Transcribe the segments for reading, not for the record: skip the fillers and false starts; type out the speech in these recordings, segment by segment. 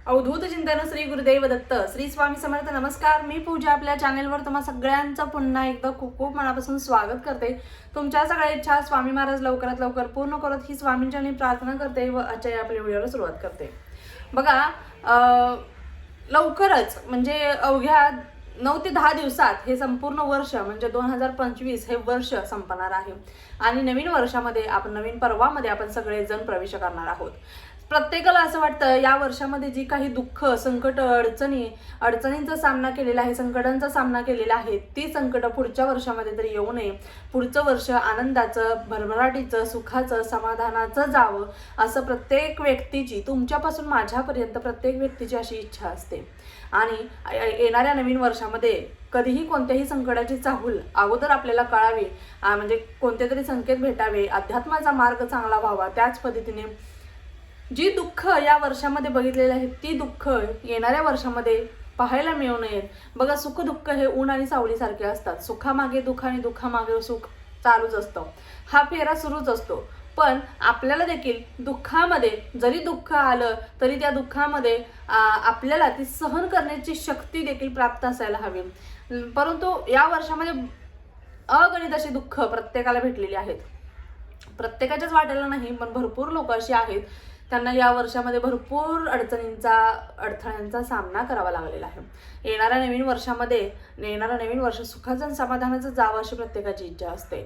अवधूत चिंतन श्री गुरुदेव दत्त श्री स्वामी समर्थ. नमस्कार, मी पूजा आपल्या चॅनेलवर तुम्हा सगळ्यांचं पुन्हा एकदा खूप खूप मनापासून स्वागत करते. तुमच्या सगळ्या इच्छा स्वामी महाराज लवकरात लवकर पूर्ण करत ही स्वामींच्या प्रार्थना करते व आजच्या आपल्या व्हिडिओला सुरुवात करते. बघा, लवकरच म्हणजे अवघ्या 9 ते 10 दिवसात हे संपूर्ण वर्ष म्हणजे 2025 हे वर्ष संपणार आहे आणि नवीन वर्षामध्ये आपण नवीन पर्वामध्ये आपण सगळेजण प्रवेश करणार आहोत. प्रत्येकाला असं वाटतं या वर्षामध्ये जी काही दुःख, संकट, अडचणींचा सामना केलेला आहे, संकटांचा सामना केलेला आहे, ती संकट पुढच्या वर्षामध्ये तरी येऊ नये. पुढचं वर्ष आनंदाचं, भरभराटीचं, सुखाचं, समाधानाचं जावं असं प्रत्येक व्यक्तीची, तुमच्यापासून माझ्यापर्यंत प्रत्येक व्यक्तीची अशी इच्छा असते. आणि येणाऱ्या नवीन वर्षामध्ये कधीही कोणत्याही संकटाची चाहूल अगोदर आपल्याला कळावी, म्हणजे कोणते तरी संकेत भेटावे, अध्यात्माचा मार्ग चांगला व्हावा. त्याच पद्धतीने जी दुःख या वर्षामध्ये बघितलेली आहेत ती दुःख येणाऱ्या वर्षामध्ये पाहायला मिळू नयेत. बघा, सुख दुःख हे ऊन आणि सावलीसारखे असतात. सुखामागे दुःख आणि दुःखामागे सुख चालूच असतं. हा फेरा सुरूच असतो. पण आपल्याला देखील दुःखामध्ये जरी दुःख आलं तरी त्या दुःखामध्ये आपल्याला ती सहन करण्याची शक्ती देखील प्राप्त असायला हवी. परंतु या वर्षामध्ये अगणित अशी दुःख प्रत्येकाला भेटलेली आहेत. प्रत्येकाच्याच वाटेला नाही, पण भरपूर लोक अशी आहेत त्यांना या वर्षामध्ये भरपूर अडथळ्यांचा सामना करावा लागलेला आहे. येणाऱ्या नवीन वर्ष सुखाचं आणि समाधानाचं जावं अशी प्रत्येकाची इच्छा असते.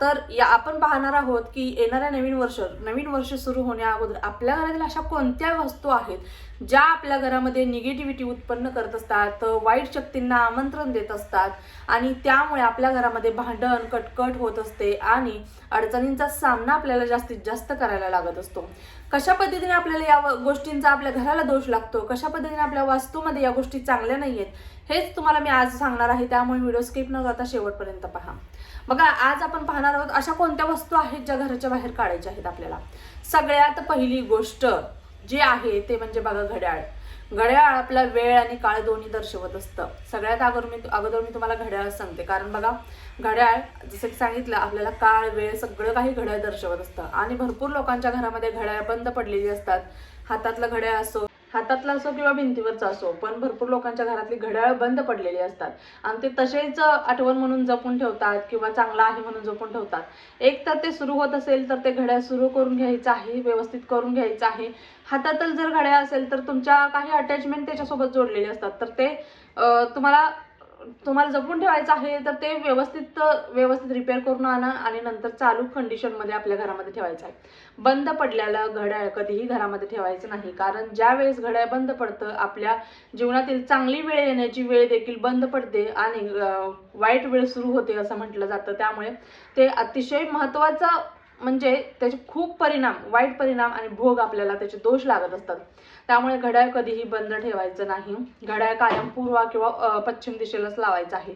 तर आपण पाहणार आहोत की येणाऱ्या नवीन वर्ष सुरू होण्या अगोदर आपल्या घरातील अशा कोणत्या वस्तू आहेत ज्या आपल्या घरामध्ये निगेटिव्हिटी उत्पन्न करत असतात, वाईट शक्तींना आमंत्रण देत असतात आणि त्यामुळे आपल्या घरामध्ये भांडण, कटकट होत असते आणि अडचणींचा सामना आपल्याला जास्तीत जास्त करायला लागत असतो. कशा पद्धतीने आपल्याला या गोष्टींचा आपल्या घराला दोष लागतो, कशा पद्धतीने आपल्या वास्तूमध्ये या गोष्टी चांगल्या नाहीयेत, हेच तुम्हाला मी आज सांगणार आहे. त्यामुळे व्हिडिओ स्किप न करता शेवटपर्यंत पहा. बघा, आज आपण पाहणार आहोत अशा कोणत्या वस्तू आहेत ज्या घराच्या बाहेर काढायच्या आहेत आपल्याला. सगळ्यात पहिली गोष्ट जी आहे ते म्हणजे बघा, घड्याळ आपला वेळ आणि काळ दोन्ही दर्शवत असतं. सगळ्यात अगोदर मी तुम्हाला घड्याळ सांगते, कारण बघा, घड्याळ जसं की सांगितलं आपल्याला काळ, वेळ सगळं काही घड्याळ दर्शवत असतं. आणि भरपूर लोकांच्या घरामध्ये घड्याळ बंद पडलेली असतात. हातातला असो किंवा भिंतीवरचा असो, पण भरपूर लोकांच्या घरातली घड्याळ बंद पडलेली असतात आणि ते तसेच आठवण म्हणून जपून ठेवतात किंवा चांगला आहे म्हणून जपून ठेवतात. एक तर ते सुरू होत असेल तर ते घड्याळ सुरू करून घ्यायचं आहे, व्यवस्थित करून घ्यायचं आहे. हातातल जर घड्याळ असेल तर तुमच्या काही अटॅचमेंट त्याच्यासोबत जोडलेले असतात, तर ते तुम्हाला जपून ठेवायचं आहे. तर ते व्यवस्थित रिपेअर करून आणा आणि नंतर चालू कंडिशनमध्ये आपल्या घरामध्ये ठेवायचं आहे. बंद पडलेलं घड्याळ कधीही घरामध्ये ठेवायचं नाही, कारण ज्या वेळेस घड्याळ बंद पडतं आपल्या जीवनातील चांगली वेळ येण्याची वेळ देखील बंद पडते आणि वाईट वेळ सुरू होते असं म्हटलं जातं. त्यामुळे ते अतिशय महत्त्वाचं म्हणजे त्याचे खूप वाईट परिणाम आणि भोग आपल्याला त्याचे दोष लागत असतात. त्यामुळे घड्याळ कधीही बंद ठेवायचं नाही. घड्याळ कायम पूर्व किंवा पश्चिम दिशेलाच लावायचं आहे,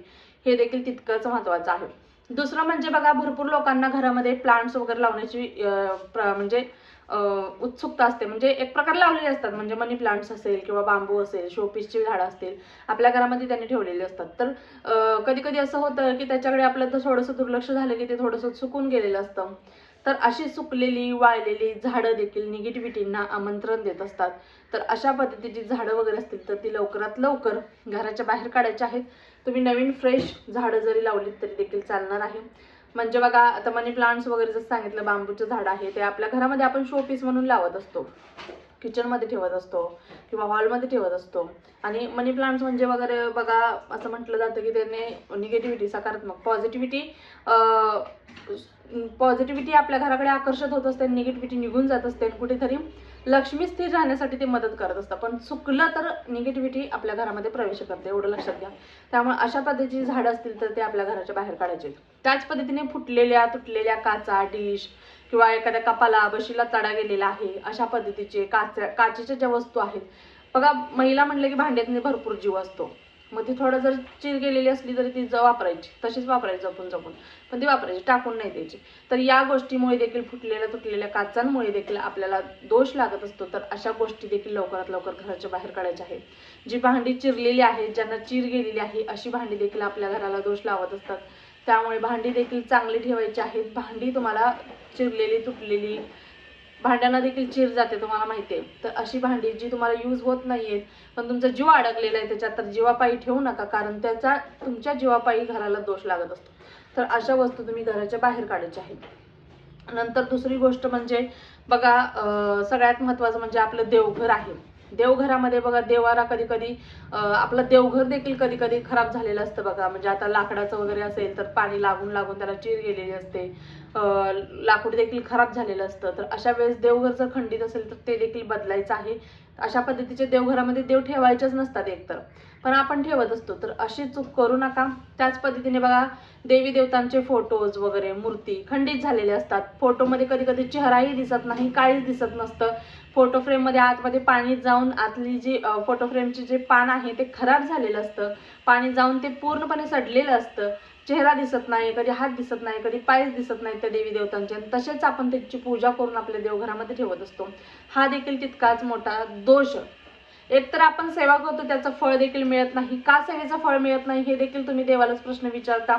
हे देखील तितकंच महत्त्वाचं आहे. दुसरं म्हणजे बघा, भरपूर लोकांना घरामध्ये प्लांट्स वगैरे लावण्याची म्हणजे उत्सुकता असते. म्हणजे एक प्रकार लावलेले असतात, म्हणजे मनी प्लांट्स असेल किंवा बांबू असेल, शोपीसची झाडं असतील, आपल्या घरामध्ये त्यांनी ठेवलेली असतात. तर कधी कधी असं होतं की त्याच्याकडे आपलं तर थोडंसं दुर्लक्ष झालं की ते थोडंसं सुकून गेलेलं असतं. तर अशी सुकलेली, वाळलेली झाडं देखील निगेटिव्हिटींना आमंत्रण देत असतात. तर अशा पद्धतीची झाडं वगैरे असतील तर ती लवकरात लवकर घराच्या बाहेर काढायची आहेत. तुम्ही नवीन फ्रेश झाडं जरी लावलीत तरी देखील चालणार आहे. म्हणजे बघा, आता मनी प्लांट्स वगैरे जसं सांगितलं, बांबूचं झाड आहे ते आपल्या घरामध्ये आपण शोपीस म्हणून लावत असतो, किचनमध्ये ठेवत असतो किंवा हॉलमध्ये ठेवत असतो. आणि मनी प्लांट्स म्हणजे वगैरे बघा, असं म्हटलं जातं की त्याने निगेटिव्हिटी, सकारात्मक पॉझिटिव्हिटी आपल्या घराकडे आकर्षित होत असते, निगेटिव्हिटी निघून जात असते, कुठेतरी लक्ष्मी स्थिर राहण्यासाठी ते मदत करत असतं. पण चुकलं तर निगेटिव्हिटी आपल्या घरामध्ये प्रवेश करते, एवढं लक्षात घ्या. त्यामुळे अशा पद्धतीची झाडं असतील तर ते आपल्या घराच्या बाहेर काढायचे. त्याच पद्धतीने फुटलेल्या, तुटलेल्या काचा, डिश किंवा एखाद्या कपाला, बशीला तडा गेलेला आहे, अशा पद्धतीचे काचेच्या ज्या वस्तू आहेत. बघा, महिला म्हणले की भांड्यातनी भरपूर जीव असतो. मग ती थोडं जर चिर गेलेली असली तरी ती वापरायची, तशीच वापरायची, जपून पण ती वापरायची, टाकून नाही द्यायची. तर या गोष्टीमुळे देखील, फुटलेल्या तुटलेल्या काचांमुळे देखील आपल्याला दोष लागत असतो. तर अशा गोष्टी देखील लवकरात लवकर घराच्या बाहेर काढायच्या आहेत. जी भांडी चिरलेली आहेत, ज्यांना चीर गेलेली आहे, अशी भांडी देखील आपल्या घराला दोष लावत असतात. त्यामुळे भांडी देखील चांगली ठेवायची आहेत. भांडी तुम्हाला चिरलेली, तुटलेली भांड्यांना देखील चीर जाते, तुम्हाला माहिती आहे. तर अशी भांडी जी तुम्हाला यूज होत नाहीये पण तुमचा जीव अडकलेला आहे त्याच्यात, तर जीवापायी ठेवू नका, कारण त्याचा तुमच्या जीवापायी घराला दोष लागत असतो. तर अशा वस्तू तुम्ही घराच्या बाहेर काढायच्या आहेत. नंतर दुसरी गोष्ट म्हणजे बघा, सगळ्यात महत्त्वाचं म्हणजे आपलं देवघर आहे. देवघरामध्ये बघा, देवारा कधी कधी आपलं देवघर देखील कधी कधी खराब झालेलं असतं बघा. म्हणजे आता लाकडाचं वगैरे असेल तर पाणी लागून लागून त्याला चीर गेलेली असते, लाकूड देखील खराब झालेलं असतं. तर अशा वेळेस देवघर जर खंडित असेल तर ते देखील बदलायचं आहे. अशा पद्धतीचे देवघरामध्ये देव ठेवायचेच नसतात एकतर, पण आपण ठेवत असतो, तर अशी चूक करू नका. त्याच पद्धतीने बघा, देवी देवतांचे फोटोज वगैरे मूर्ती खंडित झालेले असतात. फोटोमध्ये कधी कधी चेहराही दिसत नाही, काहीच दिसत नसतं. फोटो फ्रेममध्ये आतमध्ये पाणी जाऊन आतली जी फोटो फ्रेमचे जे पान आहे ते खराब झालेलं असतं, पाणी जाऊन ते पूर्णपणे सडलेलं असतं. चेहरा दिसत नाही, कधी हात दिसत नाही, कधी पायच दिसत नाही त्या देवी देवतांचे, तसेच आपण त्यांची पूजा करून आपल्या देवघरामध्ये ठेवत असतो. हा देखील तितकाच मोठा दोष. एकतर आपण सेवा करतो त्याचं फळ देखील मिळत नाही. का सेवेचं फळ मिळत नाही हे देखील तुम्ही देवालाच प्रश्न विचारता.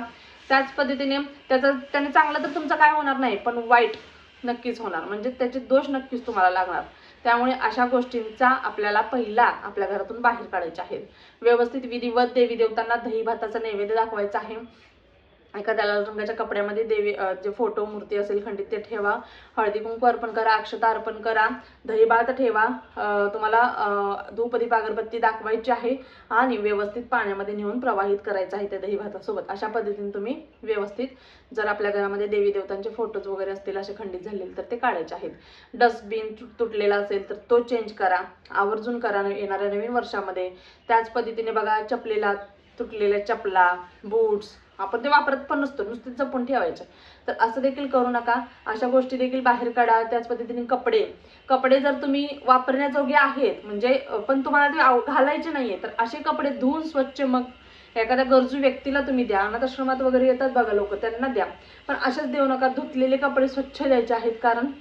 त्याच पद्धतीने त्याने चांगलं तर तुमचं काय होणार नाही, पण वाईट नक्कीच होणार, म्हणजे त्याचे दोष नक्कीच तुम्हाला लागणार. त्यामुळे अशा गोष्टींचा आपल्याला पहिला आपल्या घरातून बाहेर काढायचे आहेत. व्यवस्थित विधिवत देवी देवतांना दही भाताचा नैवेद्य दाखवायचा आहे. एखाद्या लाल रंगाच्या कपड्यामध्ये देवी जे फोटो मूर्ती असेल खंडित ते ठेवा. हळदी कुंकू अर्पण करा, अक्षता अर्पण करा, दही भात ठेवा. तुम्हाला धूपदीप अगरबत्ती दाखवायची आहे आणि व्यवस्थित पाण्यामध्ये नेऊन प्रवाहित करायचं आहे त्या दही भातासोबत. अशा पद्धतीने तुम्ही व्यवस्थित, जर आपल्या घरामध्ये देवी देवतांचे फोटोज वगैरे असतील असे खंडित झालेले तर ते काढायचे आहेत. डस्टबिन तुटलेला असेल तर तो चेंज करा, आवर्जून करा येणाऱ्या नवीन वर्षामध्ये. त्याच पद्धतीने बघा, तुटलेल्या चपला, बूट्स आपण ते वापरत पण नसतो, नुसते जपून ठेवायचे, तर असं देखील करू नका. अशा गोष्टी देखील बाहेर काढा. त्याच पद्धतीने कपडे जर तुम्ही वापरण्याजोगे आहेत म्हणजे पण तुम्हाला ते घालायचे नाहीये, तर असे कपडे धुवून स्वच्छ मग एखाद्या गरजू व्यक्तीला तुम्ही द्या. अनाथ आश्रमात वगैरे येतात बघा लोक, त्यांना द्या, पण असेच देऊ नका. धुतलेले कपडे स्वच्छ द्यायचे आहेत, कारण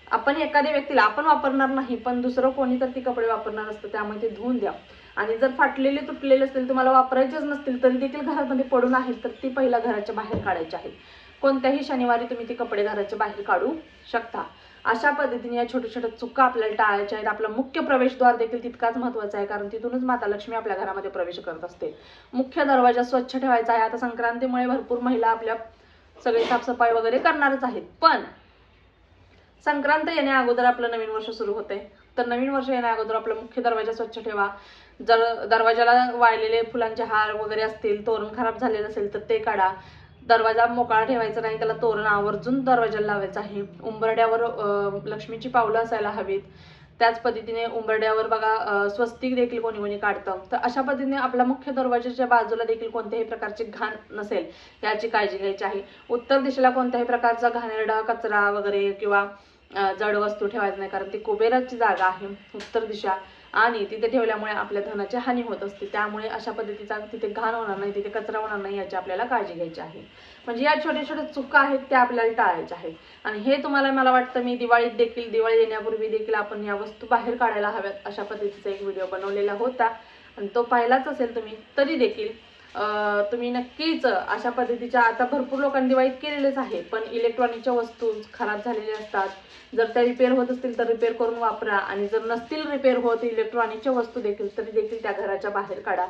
आपण एखाद्या व्यक्तीला आपण वापरणार नाही पण दुसरं कोणी तर ती कपडे वापरणार असतं, त्यामुळे ते धुवून द्या. आणि जर फाटलेले तुटलेले असतील, तुम्हाला वापरायचेच नसतील तरी देखील घरामध्ये पडून आहेत, तर ती पहिला घराच्या बाहेर काढायची आहेत. कोणत्याही शनिवारी तुम्ही ती कपडे घराच्या बाहेर काढू शकता. अशा पद्धतीने या छोट्या छोट्या चुका आपल्याला टाळायच्या आहेत. आपला मुख्य प्रवेशद्वार देखील तितकाच महत्त्वाचा आहे, कारण तिथूनच माता लक्ष्मी आपल्या घरामध्ये प्रवेश करत असते. मुख्य दरवाजा स्वच्छ ठेवायचा आहे. आता संक्रांतीमुळे भरपूर महिला आपल्या सगळी साफसफाई वगैरे करणारच आहेत, पण संक्रांत येण्या अगोदर आपलं नवीन वर्ष सुरू होते, तर नवीन वर्ष येण्या अगोदर आपला मुख्य दरवाजा स्वच्छ ठेवा. जर दरवाजाला वाळलेले फुलांचे हार वगैरे असतील, तोरण खराब झालेलं असेल तर ते काढा. दरवाजा मोकळा ठेवायचा नाही, त्याला तोरण आवर्जून दरवाजाला लावायचं आहे. उंबरड्यावर लक्ष्मीची पावलं असायला हवीत. त्याच पद्धतीने उंबरड्यावर बघा स्वस्तिक देखील कोणी कोणी काढतं. तर अशा पद्धतीने आपला मुख्य दरवाजाच्या बाजूला देखील कोणत्याही प्रकारची घाण नसेल याची काळजी घ्यायची आहे. उत्तर दिशेला कोणत्याही प्रकारचा घाणेरडा कचरा वगैरे किंवा जड वस्तू ठेवायचं नाही, कारण ती कुबेराची जागा आहे उत्तर दिशा, आणि तिथे ठेवल्यामुळे आपल्या धनाची हानी होत असते. त्यामुळे अशा पद्धतीचा तिथे घाण होणार नाही, तिथे कचरा होणार नाही याची आपल्याला काळजी घ्यायची आहे. म्हणजे या छोट्या छोट्या चुका आहेत त्या आपल्याला टाळायच्या आहेत. आणि हे तुम्हाला मला वाटतं मी दिवाळीत देखील, दिवाळी येण्यापूर्वी देखील आपण या वस्तू बाहेर काढायला हव्यात अशा पद्धतीचा एक व्हिडिओ बनवलेला होता, आणि तो पाहिलाच असेल तुम्ही. तरी देखील तुम्ही नक्कीच अशा पद्धतीच्या, आता भरपूर लोकांनी दिवाळीत केलेलेच आहे, पण इलेक्ट्रॉनिकच्या वस्तू खराब झालेल्या असतात. जर त्या रिपेअर होत असतील तर रिपेअर करून वापरा, आणि जर नसतील रिपेअर होत इलेक्ट्रॉनिकच्या वस्तू देखील तरी देखील त्या घराच्या बाहेर काढा.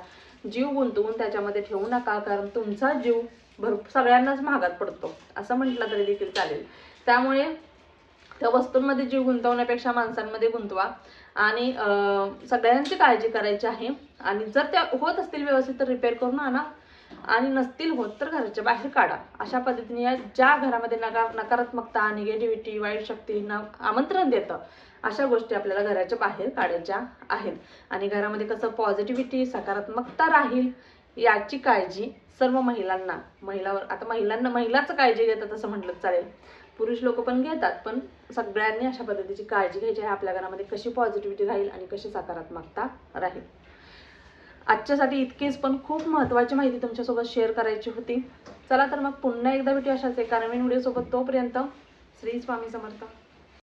जीव गुंतवून त्याच्यामध्ये ठेवू नका, कारण तुमचा जीव सगळ्यांनाच महागात पडतो असं म्हटलं तरी देखील चालेल. त्यामुळे त्या वस्तूंमध्ये जीव गुंतवण्यापेक्षा माणसांमध्ये गुंतवा, आणि सगळ्यांची काळजी करायची आहे. आणि जर त्या होत असतील व्यवस्थित तर रिपेअर करून आणा, आणि नसतील होत तर घराच्या बाहेर काढा. अशा पद्धतीने या ज्या घरामध्ये नकारात्मकता, निगेटिव्हिटी, वाईट शक्तींना आमंत्रण देतं अशा गोष्टी आपल्याला घराच्या बाहेर काढायच्या आहेत. आणि घरामध्ये कसं पॉझिटिव्हिटी, सकारात्मकता राहील याची काळजी सर्व महिलाचं काळजी घेतात असं म्हटलं चालेल. पुरुष लोक पण घेतात, पण सगळ्यांनी अशा पद्धतीची काळजी घ्यायची आहे आपल्या घरामध्ये, कशी पॉझिटिव्हिटी राहील आणि कशी सकारात्मकता राहील. आजच्यासाठी इतकीच, पण खूप महत्त्वाची माहिती तुमच्यासोबत शेअर करायची होती. चला तर मग पुन्हा एकदा भेटू अशाच एका नवीन व्हिडिओसोबत. तोपर्यंत श्री स्वामी समर्थ.